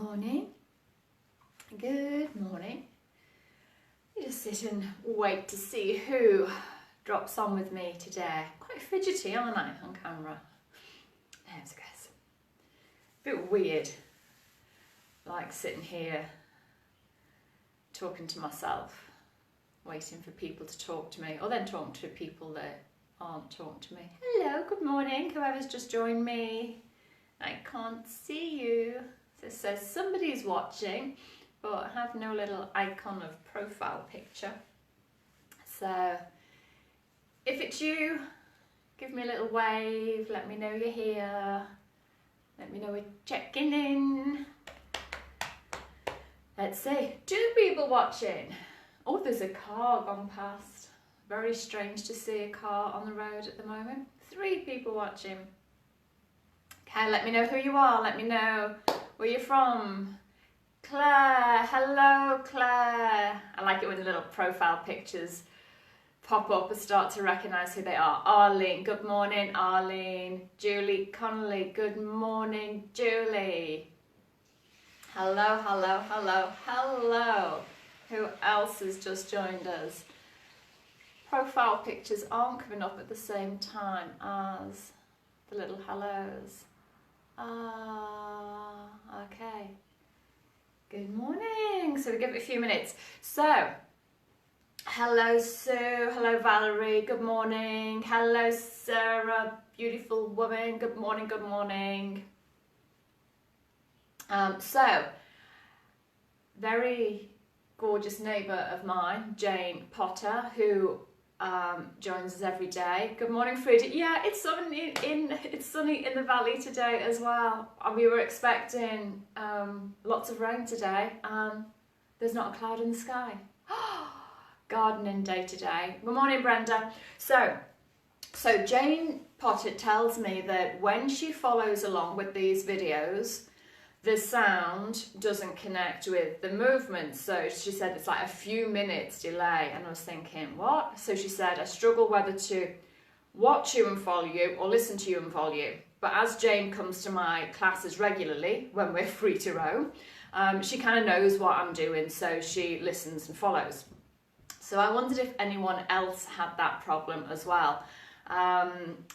morning. Good morning. You just sit and wait to see who drops on with me today. Quite fidgety, aren't I, on camera? There's a guess. A bit weird, like sitting here talking to myself, waiting for people to talk to me, or then talking to people that aren't talking to me. Hello, good morning, whoever's just joined me. I can't see you. So it says somebody's watching, but I have no little icon of profile picture. So if it's you, give me a little wave, let me know you're here. Let me know we're checking in. Let's see, 2 people watching. Oh, there's a car gone past. Very strange to see a car on the road at the moment. 3 people watching. Okay, let me know who you are. Let me know where you're from. Claire, hello Claire. I like it when the little profile pictures pop up and start to recognise who they are. Arlene, good morning Arlene. Julie Connolly, good morning Julie. Hello, hello, hello, hello. Who else has just joined us? Profile pictures aren't coming up at the same time as the little hellos. Okay. Good morning. So we give it a few minutes. So, hello Sue, hello Valerie, good morning. Hello Sarah, beautiful woman, good morning, good morning. So, very gorgeous neighbour of mine, Jane Potter, who joins us every day. Good morning, Frida. Yeah, it's sunny in the valley today as well. We were expecting lots of rain today, and there's not a cloud in the sky. Gardening day today. Good morning, Brenda. So Jane Potter tells me that when she follows along with these videos, the sound doesn't connect with the movement. So she said it's like a few minutes delay, and I was thinking, what? So she said, I struggle whether to watch you and follow you or listen to you and follow you. But as Jane comes to my classes regularly when we're free to roam, she kind of knows what I'm doing, so she listens and follows. So I wondered if anyone else had that problem as well.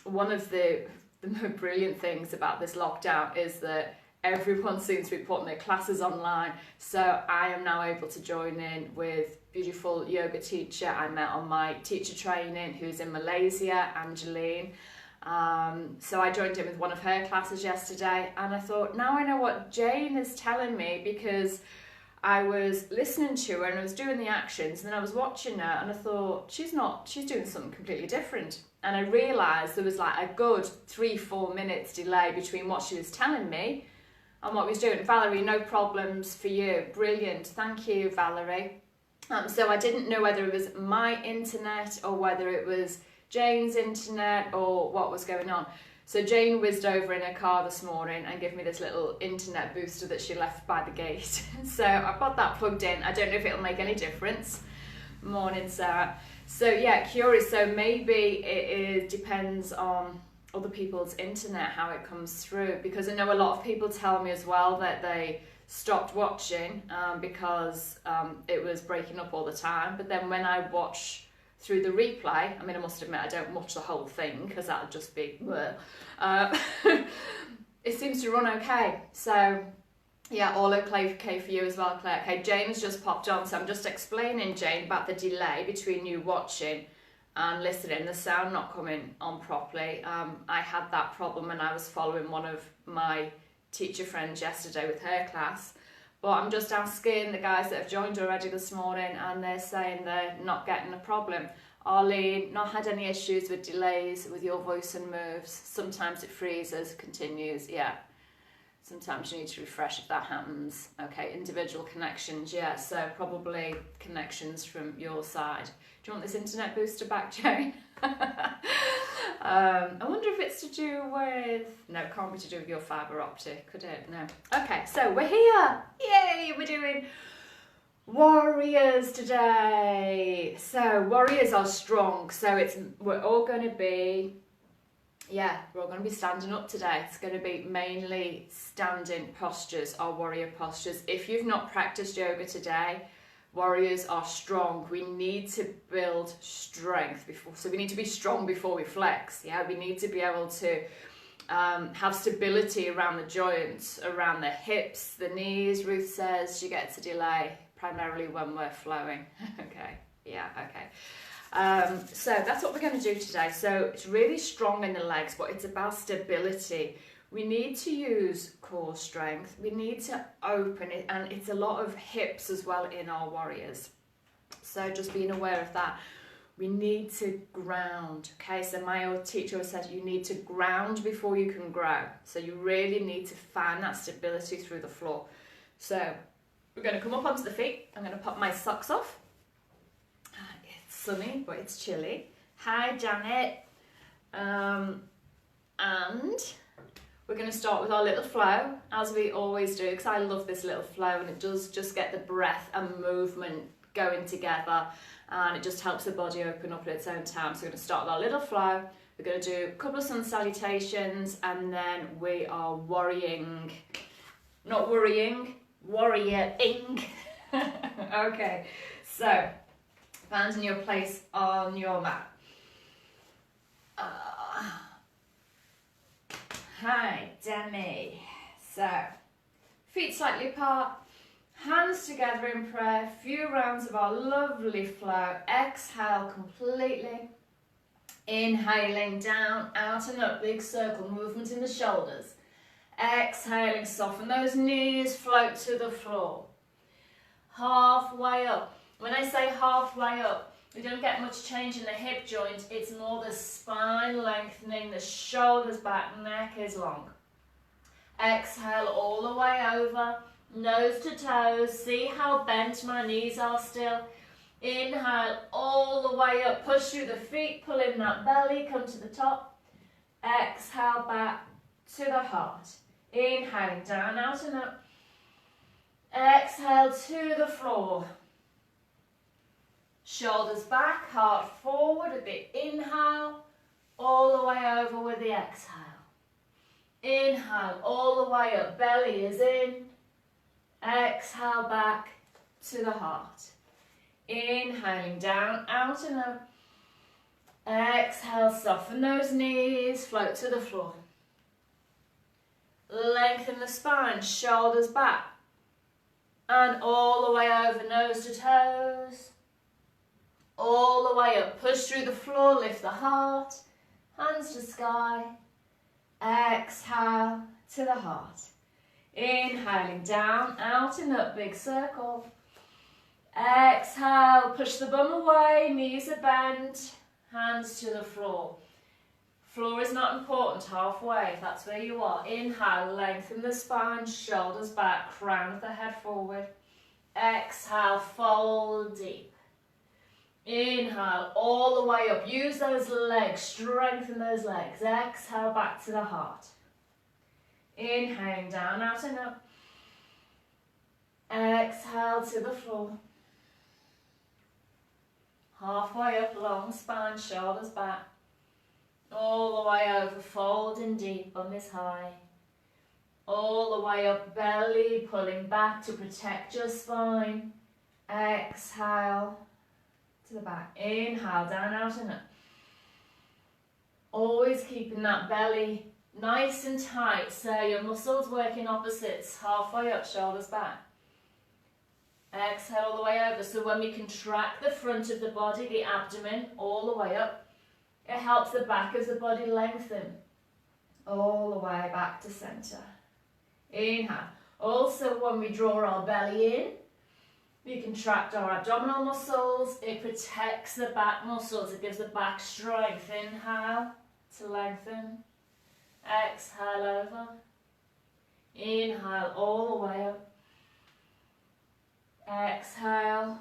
One of the brilliant things about this lockdown is that everyone seems to be putting their classes online, so I am now able to join in with beautiful yoga teacher I met on my teacher training, who's in Malaysia, Angeline. So I joined in with one of her classes yesterday, and I thought, now I know what Jane is telling me, because I was listening to her and I was doing the actions, and then I was watching her and I thought, she's doing something completely different. And I realised there was like a good 3-4 minutes delay between what she was telling me and what we was doing. Valerie, no problems for you. Brilliant. Thank you, Valerie. So I didn't know whether it was my internet or whether it was Jane's internet or what was going on. So Jane whizzed over in her car this morning and gave me this little internet booster that she left by the gate. So I've got that plugged in. I don't know if it'll make any difference. Morning, Sarah. So yeah, curious. So maybe it depends on other people's internet, how it comes through, because I know a lot of people tell me as well that they stopped watching because it was breaking up all the time. But then when I watch through the replay, I mean, I must admit I don't watch the whole thing because that would just be it seems to run okay. So yeah, all okay for you as well, Claire. Okay, Jane has just popped on, so I'm just explaining, Jane, about the delay between you watching and listening, the sound not coming on properly. I had that problem when I was following one of my teacher friends yesterday with her class, but I'm just asking the guys that have joined already this morning, and they're saying they're not getting a problem. Arlene, not had any issues with delays with your voice and moves. Sometimes it freezes, continues, yeah. Sometimes you need to refresh if that happens. Okay, individual connections, yeah, so probably connections from your side. Do you want this internet booster back, Jane? I wonder if it's to do with... No, it can't be to do with your fibre optic, could it? No. Okay, so we're here. Yay, we're doing warriors today. So warriors are strong. So we're all going to be... yeah, we're all going to be standing up today. It's going to be mainly standing postures, our warrior postures. If you've not practiced yoga today, warriors are strong. We need to build strength before, so we need to be strong before we flex. Yeah, we need to be able to have stability around the joints, around the hips, the knees. Ruth says she gets a delay primarily when we're flowing. Okay, yeah, okay. So that's what we're going to do today. So it's really strong in the legs, but it's about stability. We need to use core strength. We need to open it, and it's a lot of hips as well in our warriors. So just being aware of that. We need to ground. Okay, so my old teacher always said you need to ground before you can grow. So you really need to find that stability through the floor. So we're going to come up onto the feet. I'm going to pop my socks off. It's sunny, but it's chilly. Hi, Janet. And we're going to start with our little flow, as we always do, because I love this little flow, and it does just get the breath and movement going together, and it just helps the body open up at its own time. So we're going to start with our little flow. We're going to do a couple of sun salutations, and then we are worrying, not worrying, worrying. Okay, so hands in your place on your mat. Hi, Demi. So, feet slightly apart, hands together in prayer, few rounds of our lovely flow. Exhale completely. Inhaling down, out and up, big circle, movement in the shoulders. Exhaling, soften those knees, float to the floor. Halfway up. When I say halfway up, we don't get much change in the hip joint, it's more the spine lengthening, the shoulders back, neck is long. Exhale all the way over, nose to toes, see how bent my knees are still. Inhale all the way up, push through the feet, pull in that belly, come to the top. Exhale back to the heart. Inhaling down, out and up. Exhale to the floor. Shoulders back, heart forward with the inhale, all the way over with the exhale. Inhale all the way up, belly is in. Exhale back to the heart. Inhaling down, out and up. Exhale, soften those knees, float to the floor. Lengthen the spine, shoulders back. And all the way over, nose to toes. All the way up, push through the floor, lift the heart, hands to sky. Exhale to the heart. Inhaling down, out and up, big circle. Exhale, push the bum away, knees are bent, hands to the floor. Floor is not important, halfway, if that's where you are. Inhale, lengthen the spine, shoulders back, crown of the head forward. Exhale, fold deep. Inhale all the way up, use those legs, strengthen those legs. Exhale back to the heart. Inhaling down, out and up. Exhale to the floor. Halfway up, long spine, shoulders back. All the way over, folding deep, bum is high. All the way up, belly pulling back to protect your spine. Exhale to the back. Inhale, down, out and up. Always keeping that belly nice and tight, so your muscles working opposites. Halfway up, shoulders back. Exhale all the way over. So when we contract the front of the body, the abdomen, all the way up, it helps the back of the body lengthen. All the way back to center. Inhale. Also, when we draw our belly in, we contract our abdominal muscles. It protects the back muscles. It gives the back strength. Inhale to lengthen. Exhale over. Inhale all the way up. Exhale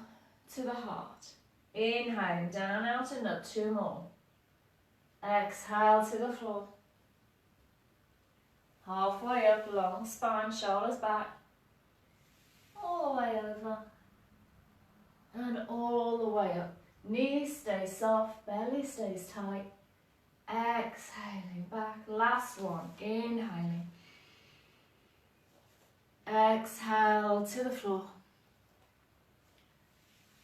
to the heart. Inhaling down, out and up. 2 more. Exhale to the floor. Halfway up, long spine, shoulders back. All the way over. And all the way up. Knees stay soft, belly stays tight. Exhaling back. Last one. Inhaling. Exhale to the floor.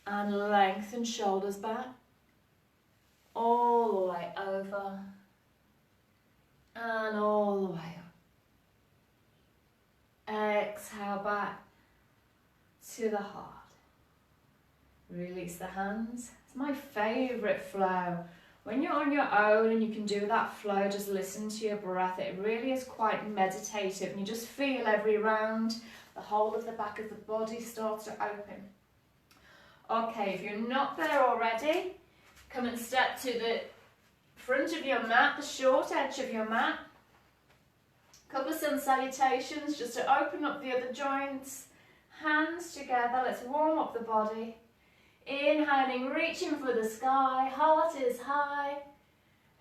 And lengthen shoulders back. All the way over. And all the way up. Exhale back to the heart. Release the hands. It's my favourite flow. When you're on your own and you can do that flow, just listen to your breath. It really is quite meditative and you just feel every round the whole of the back of the body starts to open. Okay, if you're not there already, come and step to the front of your mat, the short edge of your mat. Couple of sun salutations just to open up the other joints. Hands together, let's warm up the body. Inhaling, reaching for the sky, heart is high.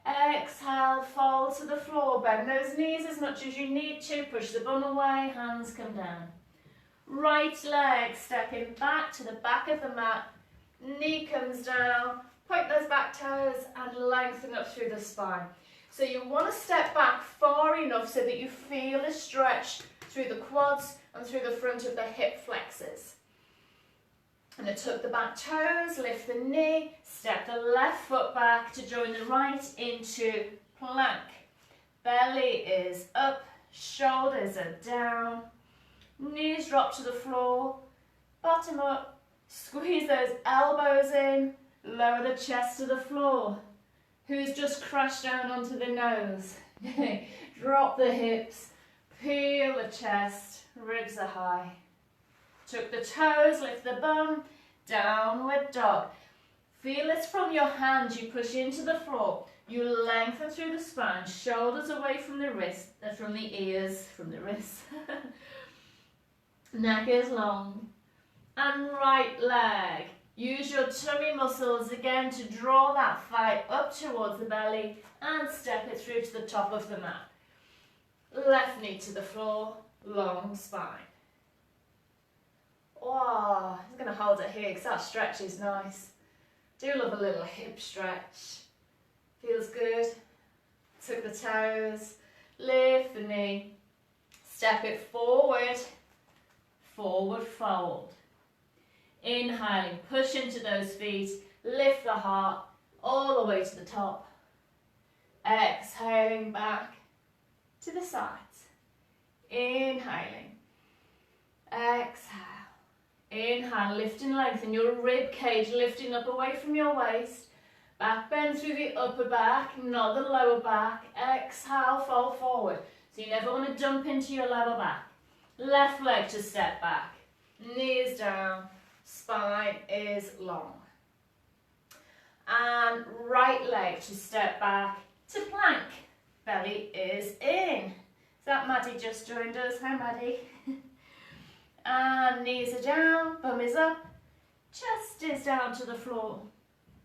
Exhale, fold to the floor, bend those knees as much as you need to, push the bum away, hands come down. Right leg stepping back to the back of the mat, knee comes down, point those back toes and lengthen up through the spine. So you want to step back far enough so that you feel a stretch through the quads and through the front of the hip flexors. And then tuck the back toes, lift the knee, step the left foot back to join the right into plank. Belly is up, shoulders are down, knees drop to the floor, bottom up, squeeze those elbows in, lower the chest to the floor. Who's just crashed down onto the nose? Drop the hips, peel the chest, ribs are high. Tuck the toes, lift the bum, downward dog. Feel this from your hands, you push into the floor, you lengthen through the spine, shoulders away from the wrist, from the ears, from the wrists. Neck is long. And right leg. Use your tummy muscles again to draw that thigh up towards the belly and step it through to the top of the mat. Left knee to the floor, long spine. Wow, I'm going to hold it here because that stretch is nice. Do love a little hip stretch. Feels good. Tuck the toes, lift the knee, step it forward, forward fold. Inhaling, push into those feet, lift the heart all the way to the top. Exhaling back to the sides. Inhaling, exhale. Inhale, lift and lengthen your rib cage, lifting up away from your waist. Back bend through the upper back, not the lower back. Exhale, fold forward. So you never want to dump into your lower back. Left leg to step back. Knees down, spine is long. And right leg to step back to plank. Belly is in. Is that Maddie just joined us? Hi Maddie. And knees are down, bum is up, chest is down to the floor.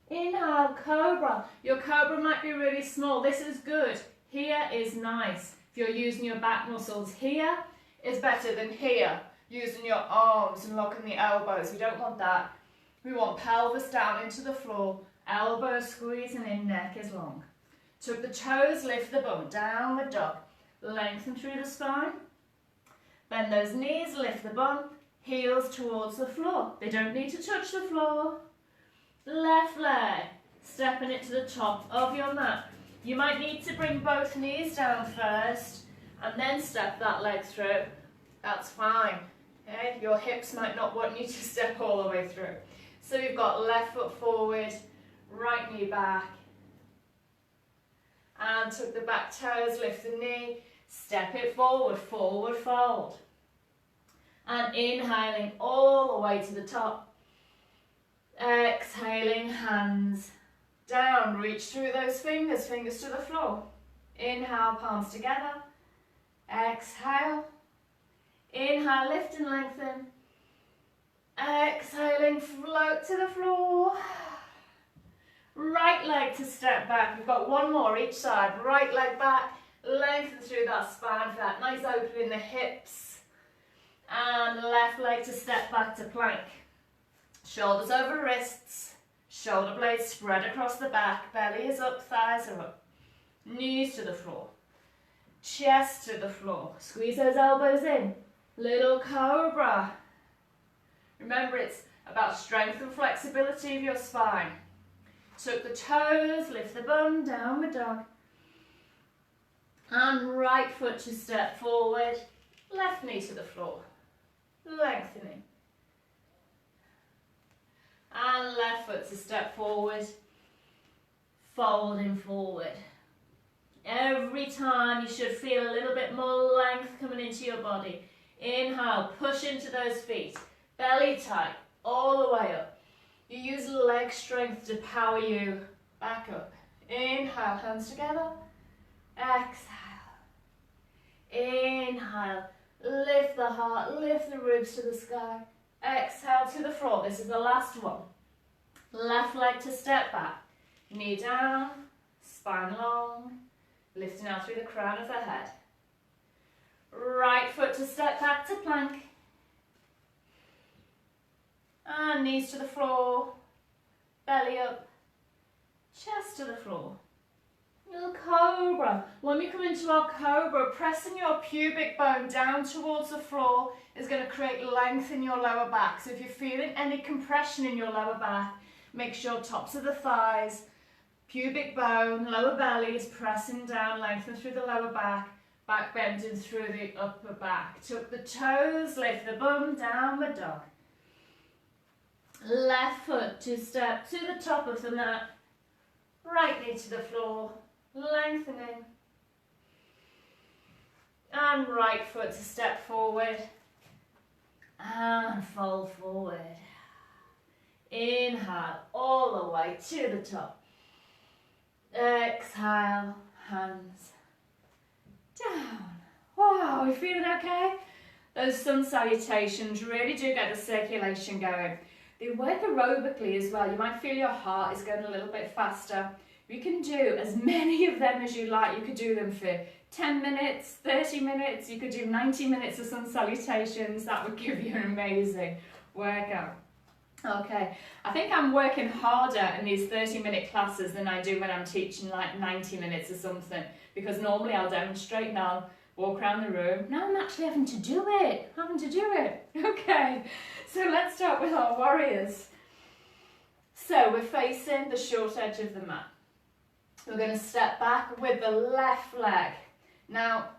Inhale, cobra. Your cobra might be really small. This is good. Here is nice. If you're using your back muscles, here is better than here. Using your arms and locking the elbows. We don't want that. We want pelvis down into the floor. Elbows squeezing in, neck is long. Tuck the toes, lift the bum, downward dog. Lengthen through the spine. Bend those knees, lift the bum, heels towards the floor. They don't need to touch the floor. Left leg, stepping it to the top of your mat. You might need to bring both knees down first and then step that leg through. That's fine. Okay? Your hips might not want you to step all the way through. So you've got left foot forward, right knee back. And tuck the back toes, lift the knee, step it forward, forward fold. And inhaling all the way to the top. Exhaling, hands down. Reach through those fingers, fingers to the floor. Inhale, palms together. Exhale. Inhale, lift and lengthen. Exhaling, float to the floor. Right leg to step back. We've got one more each side. Right leg back. Lengthen through that spine for that nice opening in the hips. And left leg to step back to plank. Shoulders over wrists. Shoulder blades spread across the back. Belly is up, thighs are up. Knees to the floor. Chest to the floor. Squeeze those elbows in. Little cobra. Remember, it's about strength and flexibility of your spine. Tuck the toes, lift the bum, downward dog. And right foot to step forward. Left knee to the floor. Lengthening. And left foot to step forward. Folding forward. Every time you should feel a little bit more length coming into your body. Inhale, push into those feet. Belly tight, all the way up. You use leg strength to power you back up. Inhale, hands together. Exhale. Inhale, lift the heart, lift the ribs to the sky. Exhale to the floor. This is the last one. Left leg to step back. Knee down, spine long. Lifting out through the crown of the head. Right foot to step back to plank. And knees to the floor. Belly up. Chest to the floor. Little cobra. When we come into our cobra, pressing your pubic bone down towards the floor is going to create length in your lower back. So if you're feeling any compression in your lower back, make sure tops of the thighs, pubic bone, lower belly is pressing down, lengthen through the lower back bending through the upper back. Tuck the toes, lift the bum, downward dog. Left foot to step to the top of the mat, right knee to the floor, lengthening. And right foot to step forward and fold forward. Inhale all the way to the top. Exhale, hands down. Wow, you feeling okay? Those sun salutations really do get the circulation going. They work aerobically as well. You might feel your heart is going a little bit faster. You can do as many of them as you like. You could do them for 10 minutes, 30 minutes. You could do 90 minutes of sun salutations. That would give you an amazing workout. Okay, I think I'm working harder in these 30-minute classes than I do when I'm teaching like 90 minutes or something, because normally I'll demonstrate and I'll walk around the room. Now I'm actually having to do it. Okay, so let's start with our warriors. So we're facing the short edge of the mat. We're going to step back with the left leg. Now,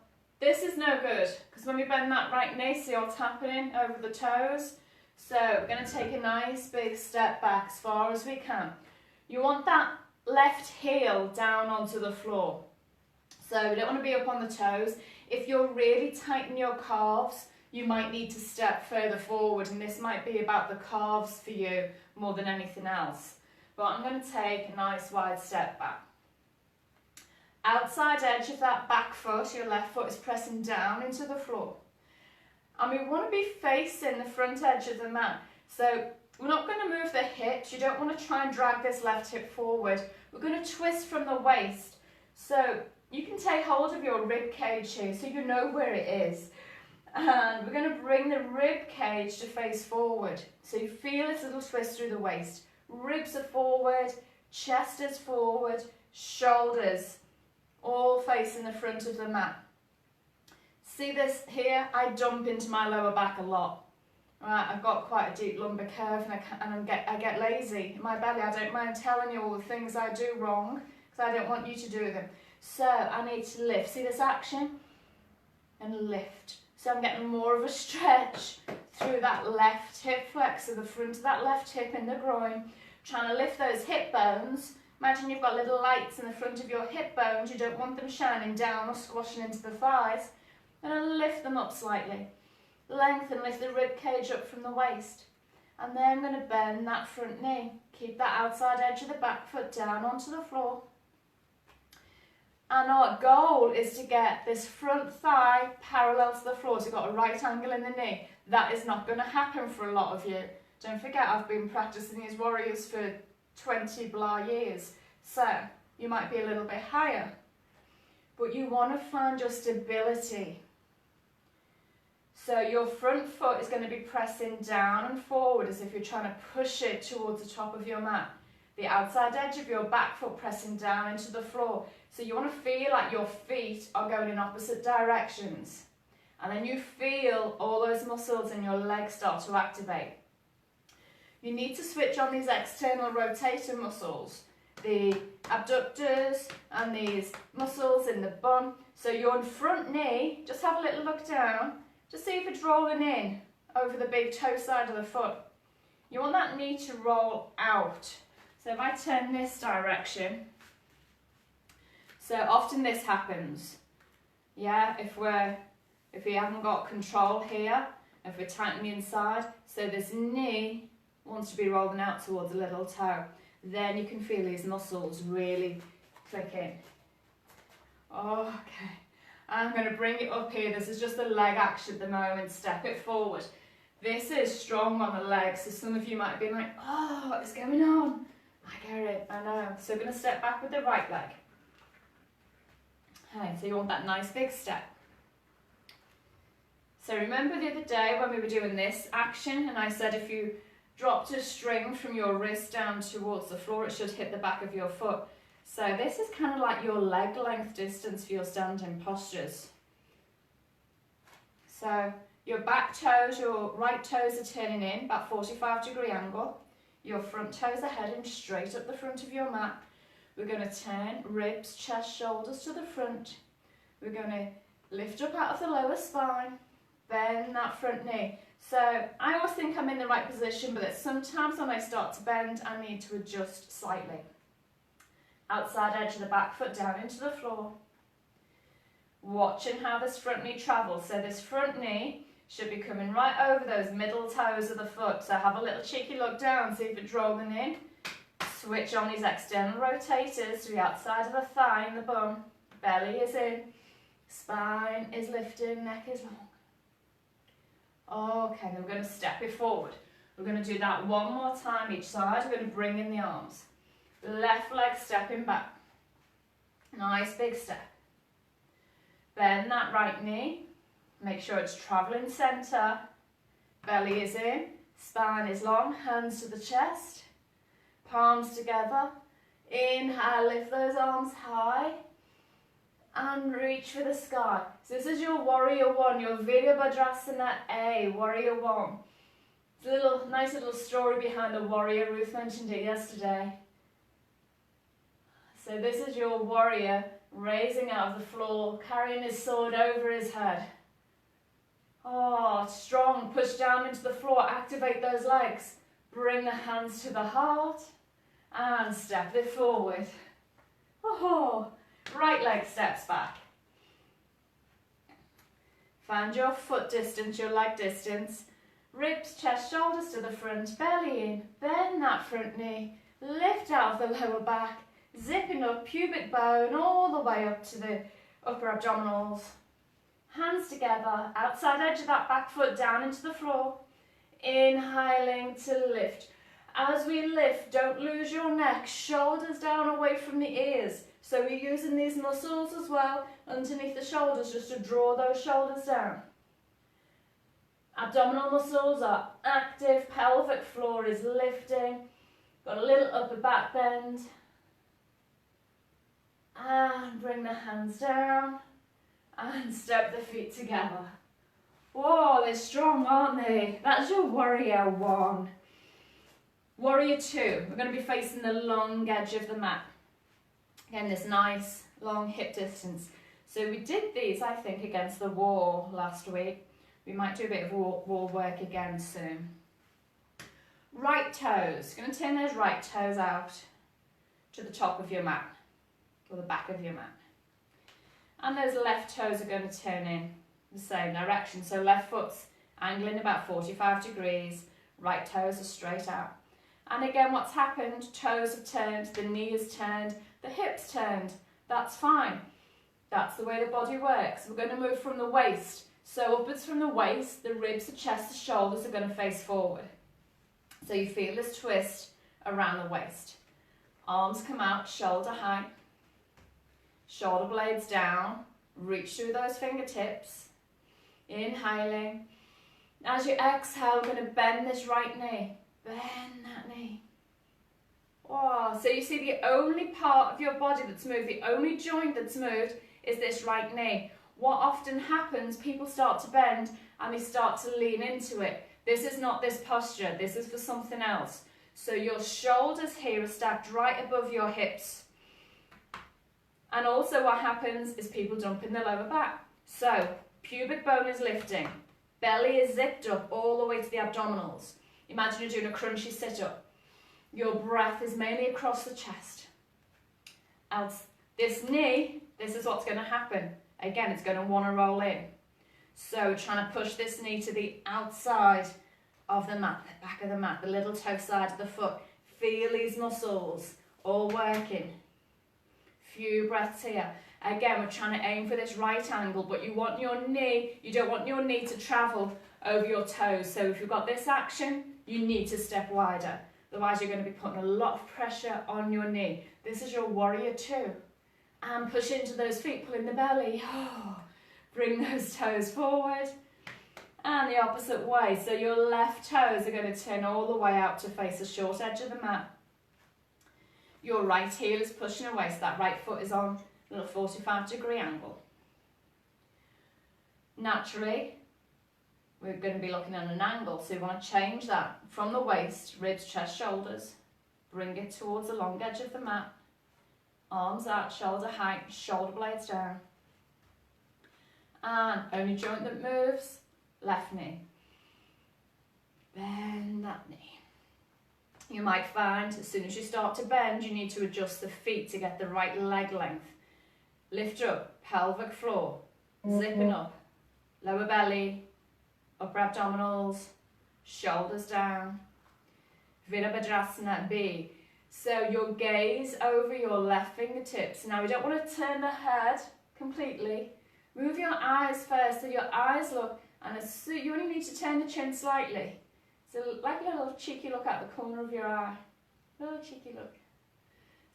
this is no good, because when we bend that right knee, see what's happening over the toes? So we're going to take a nice big step back as far as we can. You want that left heel down onto the floor. So we don't want to be up on the toes. If you're really tight in your calves, you might need to step further forward, and this might be about the calves for you more than anything else. But I'm going to take a nice wide step back. Outside edge of that back foot, your left foot is pressing down into the floor. And we want to be facing the front edge of the mat. So we're not going to move the hips. You don't want to try and drag this left hip forward. We're going to twist from the waist. So you can take hold of your rib cage here so you know where it is. And we're going to bring the rib cage to face forward. So you feel this little twist through the waist. Ribs are forward, chest is forward, shoulders all facing the front of the mat. See this here? I dump into my lower back a lot. Right, I've got quite a deep lumbar curve, and I get lazy. In my belly, I don't mind telling you all the things I do wrong, because I don't want you to do them. So I need to lift. See this action? And lift. So I'm getting more of a stretch through that left hip flexor, the front of that left hip in the groin. Trying to lift those hip bones. Imagine you've got little lights in the front of your hip bones. You don't want them shining down or squashing into the thighs. And lift them up slightly. Lengthen, lift the rib cage up from the waist. And then I'm going to bend that front knee. Keep that outside edge of the back foot down onto the floor. And our goal is to get this front thigh parallel to the floor. So you've got a right angle in the knee. That is not going to happen for a lot of you. Don't forget, I've been practicing these warriors for 20 blah years. So you might be a little bit higher. But you want to find your stability. So your front foot is going to be pressing down and forward as if you're trying to push it towards the top of your mat. The outside edge of your back foot pressing down into the floor. So you want to feel like your feet are going in opposite directions. And then you feel all those muscles in your legs start to activate. You need to switch on these external rotator muscles, the abductors and these muscles in the bum. So your front knee, just have a little look down, just see if it's rolling in over the big toe side of the foot. You want that knee to roll out. So if I turn this direction, so often this happens, yeah, if we haven't got control here, if we're tightening the inside, so this knee wants to be rolling out towards the little toe, then you can feel these muscles really clicking. Okay, I'm going to bring it up here. This is just the leg action at the moment. Step it forward. This is strong on the legs, so some of you might be like, oh, what is going on? I get it, I know. So we're going to step back with the right leg. Okay, so you want that nice big step. So remember the other day when we were doing this action and I said if you dropped a string from your wrist down towards the floor, it should hit the back of your foot. So this is kind of like your leg length distance for your standing postures. So your back toes, your right toes are turning in, about 45-degree angle. Your front toes are heading straight up the front of your mat. We're going to turn ribs, chest, shoulders to the front. We're going to lift up out of the lower spine, bend that front knee. So I always think I'm in the right position, but sometimes when I start to bend, I need to adjust slightly. Outside edge of the back foot down into the floor. Watching how this front knee travels. So this front knee should be coming right over those middle toes of the foot. So have a little cheeky look down, see if it's rolling in. Switch on these external rotators to the outside of the thigh and the bum. Belly is in, spine is lifting, neck is long. Okay, then we're going to step it forward. We're going to do that one more time each side. We're going to bring in the arms. Left leg stepping back. Nice big step. Bend that right knee. Make sure it's traveling center. Belly is in, spine is long, hands to the chest. Palms together. Inhale, lift those arms high and reach for the sky. So this is your warrior one, your Virabhadrasana A, warrior one. It's a nice little story behind the warrior. Ruth mentioned it yesterday. So this is your warrior raising out of the floor, carrying his sword over his head. Oh, strong. Push down into the floor, activate those legs. Bring the hands to the heart and step it forward. Oh, right leg steps back. Find your foot distance, your leg distance. Ribs, chest, shoulders to the front, belly in. Bend that front knee. Lift out of the lower back. Zipping up pubic bone all the way up to the upper abdominals. Hands together, outside edge of that back foot down into the floor. Inhaling to lift. As we lift, don't lose your neck, shoulders down away from the ears. So we're using these muscles as well underneath the shoulders just to draw those shoulders down. Abdominal muscles are active, pelvic floor is lifting. Got a little upper back bend. And bring the hands down and step the feet together. Whoa, they're strong, aren't they? That's your warrior one. Warrior two, we're going to be facing the long edge of the mat. Again, this nice long hip distance. So we did these, I think, against the wall last week. We might do a bit of wall work again soon. Right toes, you're going to turn those right toes out to the top of your mat. Or the back of your mat. And those left toes are going to turn in the same direction. So left foot's angling about 45 degrees, right toes are straight out. And again, what's happened, toes have turned, the knee has turned, the hips turned. That's fine. That's the way the body works. We're going to move from the waist. So upwards from the waist, the ribs, the chest, the shoulders are going to face forward. So you feel this twist around the waist. Arms come out, shoulder height. Shoulder blades down, reach through those fingertips, inhaling. As you exhale, we're going to bend this right knee, bend that knee. Oh, so you see the only part of your body that's moved, the only joint that's moved is this right knee. What often happens, people start to bend and they start to lean into it. This is not this posture, this is for something else. So your shoulders here are stacked right above your hips. And also what happens is people dump in the lower back. So pubic bone is lifting, belly is zipped up all the way to the abdominals. Imagine you're doing a crunchy sit-up. Your breath is mainly across the chest. Out this knee, this is what's going to happen. Again, it's going to want to roll in. So trying to push this knee to the outside of the mat, the back of the mat, the little toe side of the foot. Feel these muscles all working. Few breaths here. Again, we're trying to aim for this right angle, but you want your knee, you don't want your knee to travel over your toes. So if you've got this action, you need to step wider. Otherwise, you're going to be putting a lot of pressure on your knee. This is your warrior two. And push into those feet, pull in the belly. Oh, bring those toes forward. And the opposite way. So your left toes are going to turn all the way out to face the short edge of the mat. Your right heel is pushing away, so that right foot is on a little 45-degree angle. Naturally, we're going to be looking at an angle, so you want to change that from the waist, ribs, chest, shoulders. Bring it towards the long edge of the mat. Arms out, shoulder height, shoulder blades down. And only joint that moves, left knee. Bend that knee. You might find as soon as you start to bend, you need to adjust the feet to get the right leg length. Lift up, pelvic floor, zipping up, lower belly, upper abdominals, shoulders down. Virabhadrasana B. So your gaze over your left fingertips. Now we don't want to turn the head completely. Move your eyes first so your eyes look, and you only need to turn the chin slightly. So like a little cheeky look at the corner of your eye. A little cheeky look.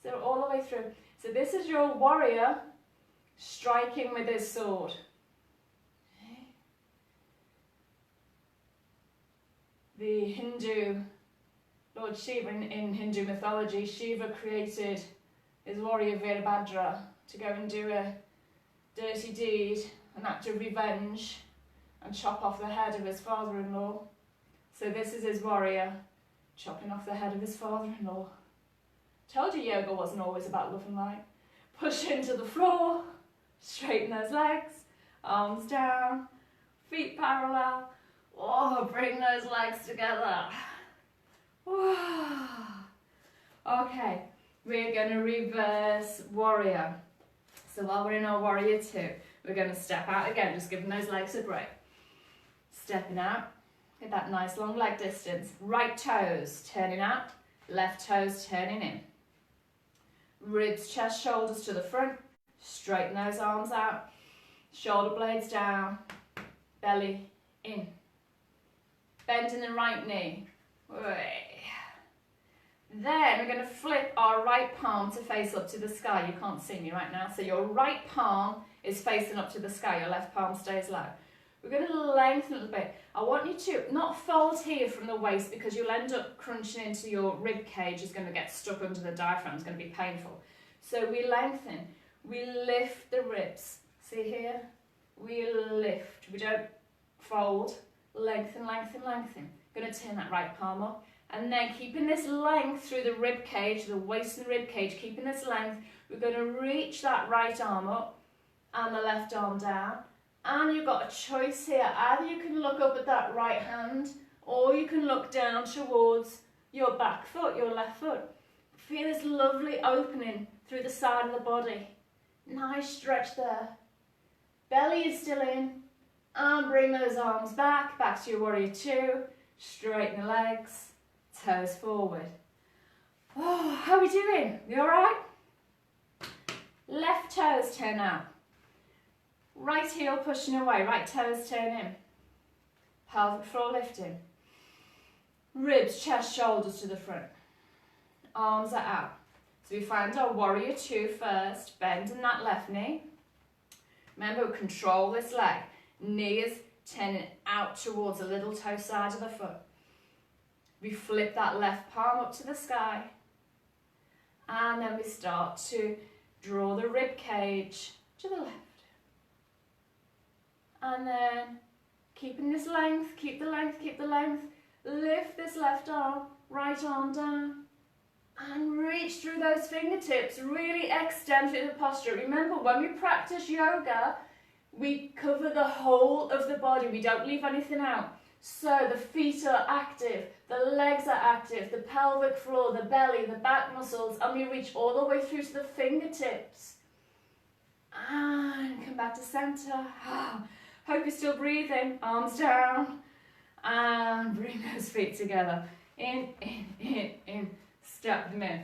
So all the way through. So this is your warrior striking with his sword. Okay. The Hindu Lord Shiva, in Hindu mythology, Shiva created his warrior Virabhadra to go and do a dirty deed, an act of revenge, and chop off the head of his father-in-law. So this is his warrior chopping off the head of his father-in-law. Told you yoga wasn't always about love and light. Push into the floor, straighten those legs, arms down, feet parallel. Oh, bring those legs together. Okay, we're going to reverse warrior. So while we're in our warrior two, we're going to step out again, just giving those legs a break. Stepping out, get that nice long leg distance. Right toes turning out, left toes turning in. Ribs, chest, shoulders to the front. Straighten those arms out. Shoulder blades down, belly in. Bending the right knee. Then we're going to flip our right palm to face up to the sky. You can't see me right now. So your right palm is facing up to the sky. Your left palm stays low. We're going to lengthen a little bit. I want you to not fold here from the waist because you'll end up crunching into your rib cage. It's going to get stuck under the diaphragm. It's going to be painful. So we lengthen. We lift the ribs. See here? We lift. We don't fold. Lengthen, lengthen, lengthen. Going to turn that right palm up. And then keeping this length through the rib cage, the waist and rib cage, keeping this length, we're going to reach that right arm up and the left arm down. And you've got a choice here. Either you can look up at that right hand or you can look down towards your back foot, your left foot. Feel this lovely opening through the side of the body. Nice stretch there. Belly is still in. And bring those arms back to your warrior two. Straighten the legs. Toes forward. Oh, how are we doing? You alright? Left toes turn out. Right heel pushing away, right toes turn in. Pelvic floor lifting. Ribs, chest, shoulders to the front. Arms are out. So we find our warrior two first, bending that left knee. Remember, control this leg. Knee is turning out towards the little toe side of the foot. We flip that left palm up to the sky. And then we start to draw the rib cage to the left. And then keeping this length, keep the length, keep the length. Lift this left arm, right arm down. And reach through those fingertips, really extend through the posture. Remember, when we practice yoga, we cover the whole of the body. We don't leave anything out. So the feet are active, the legs are active, the pelvic floor, the belly, the back muscles, and we reach all the way through to the fingertips. And come back to center. Hope you're still breathing. Arms down. And bring those feet together. In, in, in. Step them in.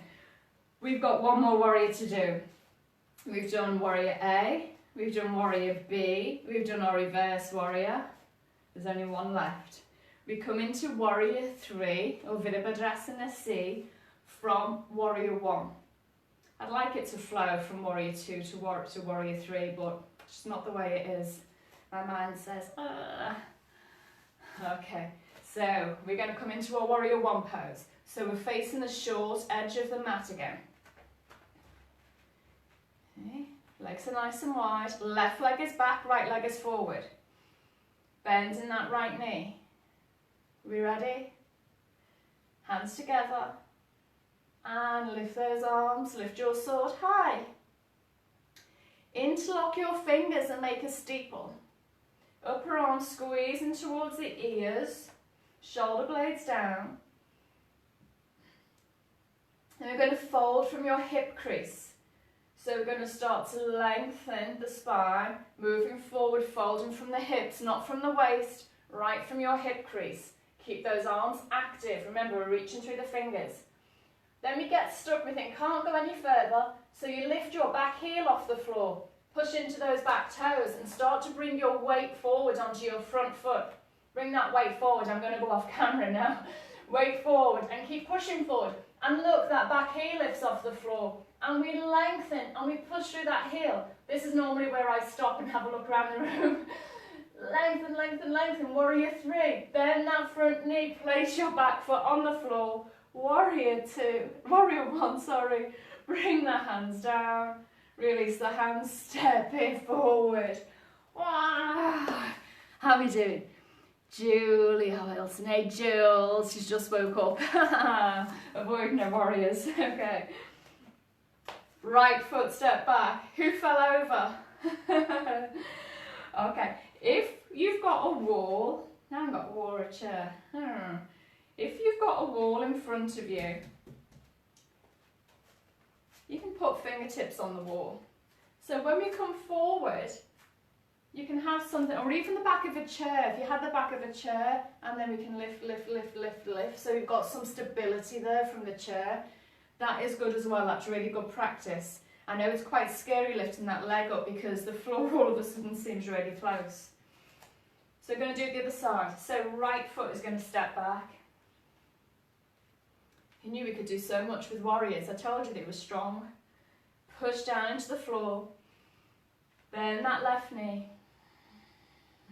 We've got one more warrior to do. We've done warrior A, we've done warrior B, we've done our reverse warrior. There's only one left. We come into warrior 3 or Virabhadrasana C from warrior 1. I'd like it to flow from warrior 2 to warrior 3, but it's just not the way it is. My mind says, Okay, so we're going to come into a warrior 1 pose. So we're facing the short edge of the mat again. Okay. Legs are nice and wide. Left leg is back, right leg is forward. Bending that right knee. We ready? Hands together. And lift those arms, lift your sword high. Interlock your fingers and make a steeple. Upper arm squeezing towards the ears. Shoulder blades down. And we're going to fold from your hip crease. So we're going to start to lengthen the spine, moving forward, folding from the hips, not from the waist, right from your hip crease. Keep those arms active. Remember, we're reaching through the fingers. Then we get stuck, we think, can't go any further, so you lift your back heel off the floor, push into those back toes and start to bring your weight forward onto your front foot. Bring that weight forward. I'm going to go off camera now. Weight forward and keep pushing forward. And look, that back heel lifts off the floor. And we lengthen and we push through that heel. This is normally where I stop and have a look around the room. Lengthen, lengthen, lengthen. Warrior 3. Bend that front knee. Place your back foot on the floor. Warrior 1, sorry. Bring the hands down. Release the hands. Step it forward. Wow. How are we doing? Julia Wilson. Hey, Jules. She's just woke up. Avoiding her warriors. Okay. Right foot step back. Who fell over? Okay. If you've got a wall, I haven't got a wall or a chair. If you've got a wall in front of you, you can put fingertips on the wall. So when we come forward, you can have something, or even the back of a chair. If you had the back of a chair, and then we can lift, lift, lift, lift, lift. So you've got some stability there from the chair. That is good as well. That's really good practice. I know it's quite scary lifting that leg up because the floor all of a sudden seems really close. So we're going to do the other side. So right foot is going to step back. You knew we could do so much with warriors. I told you they were strong. Push down into the floor. Bend that left knee.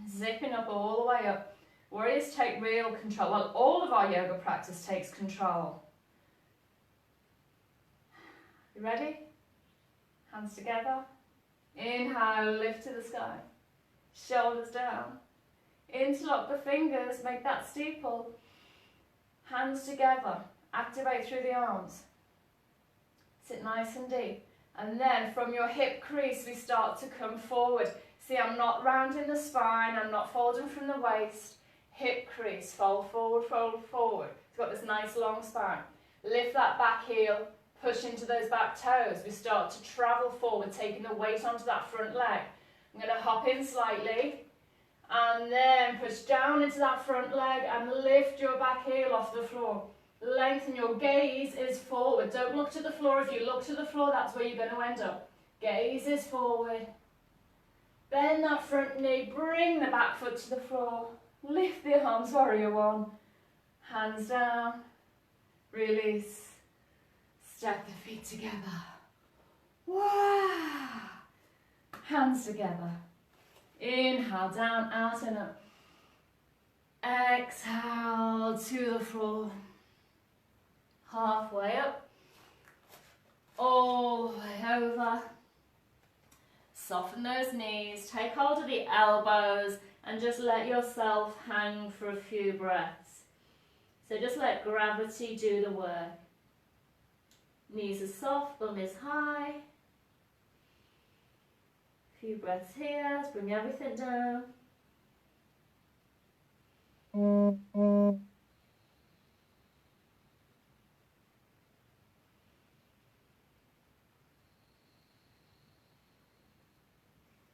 Zipping up all the way up. Warriors take real control. Well, all of our yoga practice takes control. You ready? Hands together. Inhale, lift to the sky. Shoulders down. Interlock the fingers, make that steeple. Hands together. Activate through the arms. Sit nice and deep. And then from your hip crease, we start to come forward. See, I'm not rounding the spine. I'm not folding from the waist. Hip crease, fold forward, fold forward. It's got this nice long spine. Lift that back heel. Push into those back toes. We start to travel forward, taking the weight onto that front leg. I'm going to hop in slightly. And then push down into that front leg and lift your back heel off the floor. Lengthen your gaze is forward. Don't look to the floor. If you look to the floor, that's where you're going to end up. Gaze is forward. Bend that front knee. Bring the back foot to the floor. Lift the arms, warrior 1. Hands down. Release. Step the feet together. Wow. Hands together. Inhale, down, out and up. Exhale to the floor. Halfway up. all the way over. Soften those knees, take hold of the elbows and just let yourself hang for a few breaths. So just let gravity do the work. Knees are soft, bum is high. A few breaths here, let's bring everything down.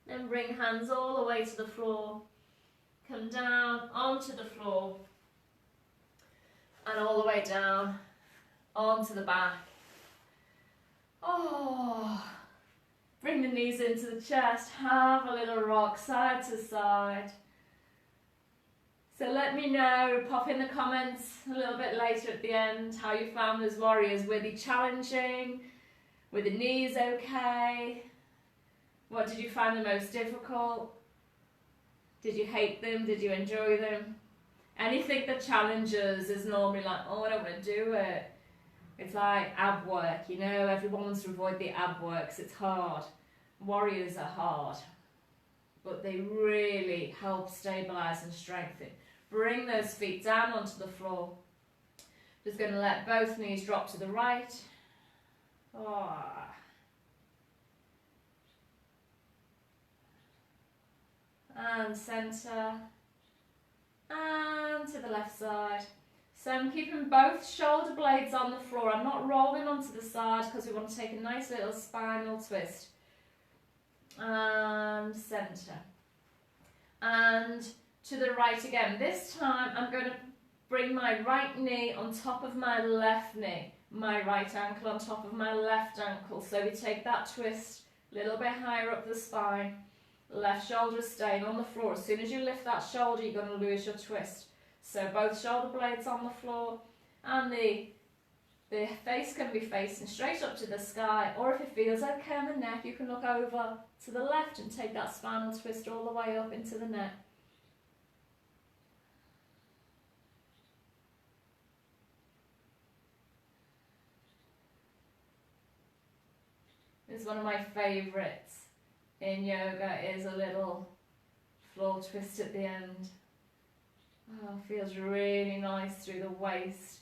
Then bring hands all the way to the floor. Come down onto the floor. And all the way down onto the back. Oh, bring the knees into the chest. Have a little rock side to side. So let me know, pop in the comments a little bit later at the end how you found those warriors. Were they challenging? Were the knees okay? What did you find the most difficult? Did you hate them? Did you enjoy them? Anything that challenges is normally like, oh, I don't want to do it. It's like ab work, you know, everyone wants to avoid the ab work because it's hard. Warriors are hard, but they really help stabilise and strengthen. Bring those feet down onto the floor. Just going to let both knees drop to the right. Oh. And centre. And to the left side. So I'm keeping both shoulder blades on the floor. I'm not rolling onto the side because we want to take a nice little spinal twist. And centre. And to the right again. This time I'm going to bring my right knee on top of my left knee. My right ankle on top of my left ankle. So we take that twist a little bit higher up the spine. Left shoulder is staying on the floor. As soon as you lift that shoulder, you're going to lose your twist. So both shoulder blades on the floor, and the face can be facing straight up to the sky, or if it feels okay on the neck, you can look over to the left and take that spinal twist all the way up into the neck. It's one of my favourites in yoga, is a little floor twist at the end. Oh, feels really nice through the waist,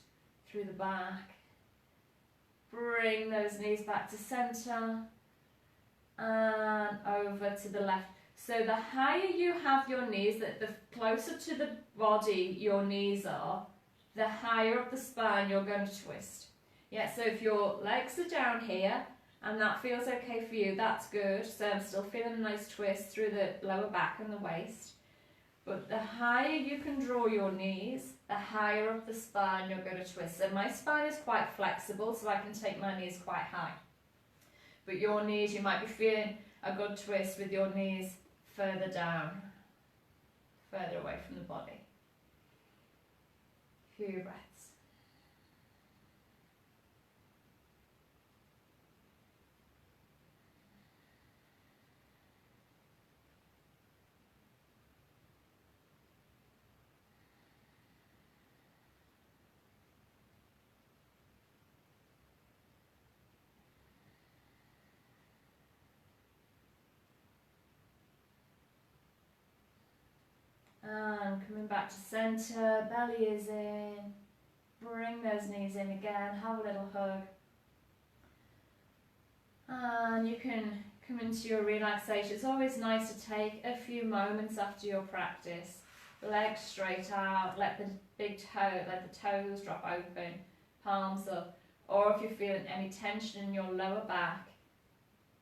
through the back. Bring those knees back to centre and over to the left. So the higher you have your knees, the closer to the body your knees are, the higher up the spine you're going to twist. Yeah, so if your legs are down here and that feels okay for you, that's good. So I'm still feeling a nice twist through the lower back and the waist. But the higher you can draw your knees, the higher up the spine you're going to twist. So my spine is quite flexible, so I can take my knees quite high. But your knees, you might be feeling a good twist with your knees further down, further away from the body. A few breaths. And coming back to centre, belly is in. Bring those knees in again, have a little hug. And you can come into your relaxation. It's always nice to take a few moments after your practice. Legs straight out, let the toes drop open, palms up. Or if you're feeling any tension in your lower back,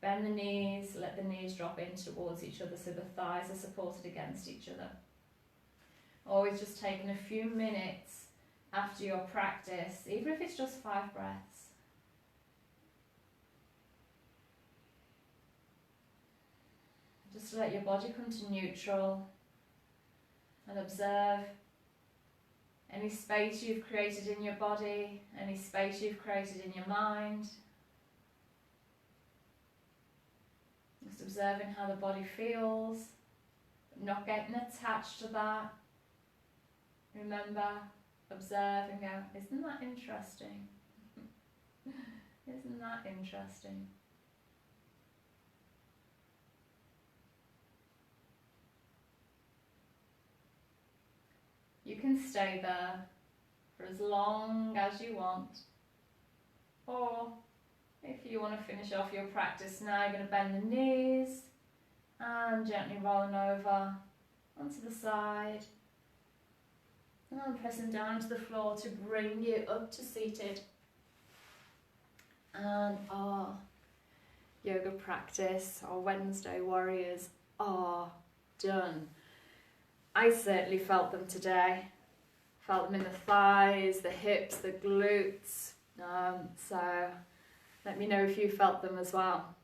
bend the knees, let the knees drop in towards each other so the thighs are supported against each other. Always just taking a few minutes after your practice, even if it's just 5 breaths. Just to let your body come to neutral and observe any space you've created in your body, any space you've created in your mind. Just observing how the body feels, but not getting attached to that. Remember, observe and go, isn't that interesting? Isn't that interesting? You can stay there for as long as you want, or if you want to finish off your practice now, you're going to bend the knees and gently rolling over onto the side and pressing down to the floor to bring you up to seated. And our yoga practice, our Wednesday warriors, are done. I certainly felt them today. Felt them in the thighs, the hips, the glutes. So let me know if you felt them as well.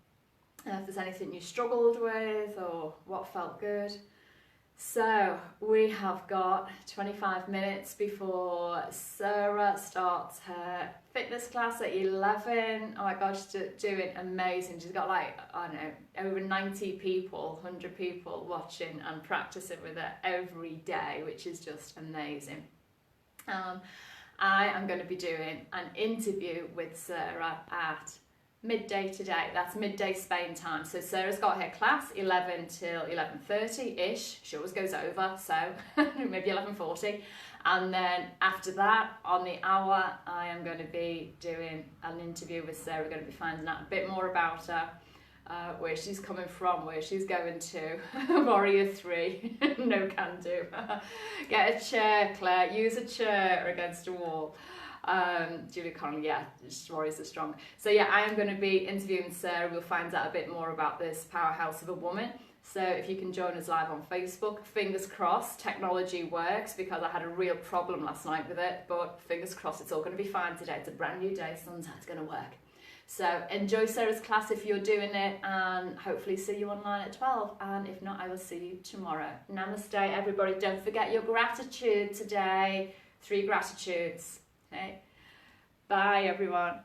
If there's anything you struggled with or what felt good. So we have got 25 minutes before Sarah starts her fitness class at 11. Oh my gosh, she's doing amazing. She's got like, I don't know, over 90 people, 100 people watching and practicing with her every day, which is just amazing. I am going to be doing an interview with Sarah at midday today. That's midday Spain time. So Sarah's got her class 11 till 11:30-ish. She always goes over, so maybe 11:40. And then after that, on the hour, I am going to be doing an interview with Sarah. We're going to be finding out a bit more about her, where she's coming from, where she's going to. Warrior 3, no can do. Get a chair, Claire, use a chair against a wall. Julie Connolly, yeah, warriors are strong. So yeah, I am going to be interviewing Sarah. We'll find out a bit more about this powerhouse of a woman. So if you can join us live on Facebook, fingers crossed technology works, because I had a real problem last night with it, but fingers crossed it's all going to be fine today. It's a brand new day, sunset, it's going to work. So enjoy Sarah's class if you're doing it, and hopefully see you online at 12. And if not, I will see you tomorrow. Namaste, everybody. Don't forget your gratitude today. 3 gratitudes. Okay. Bye, everyone.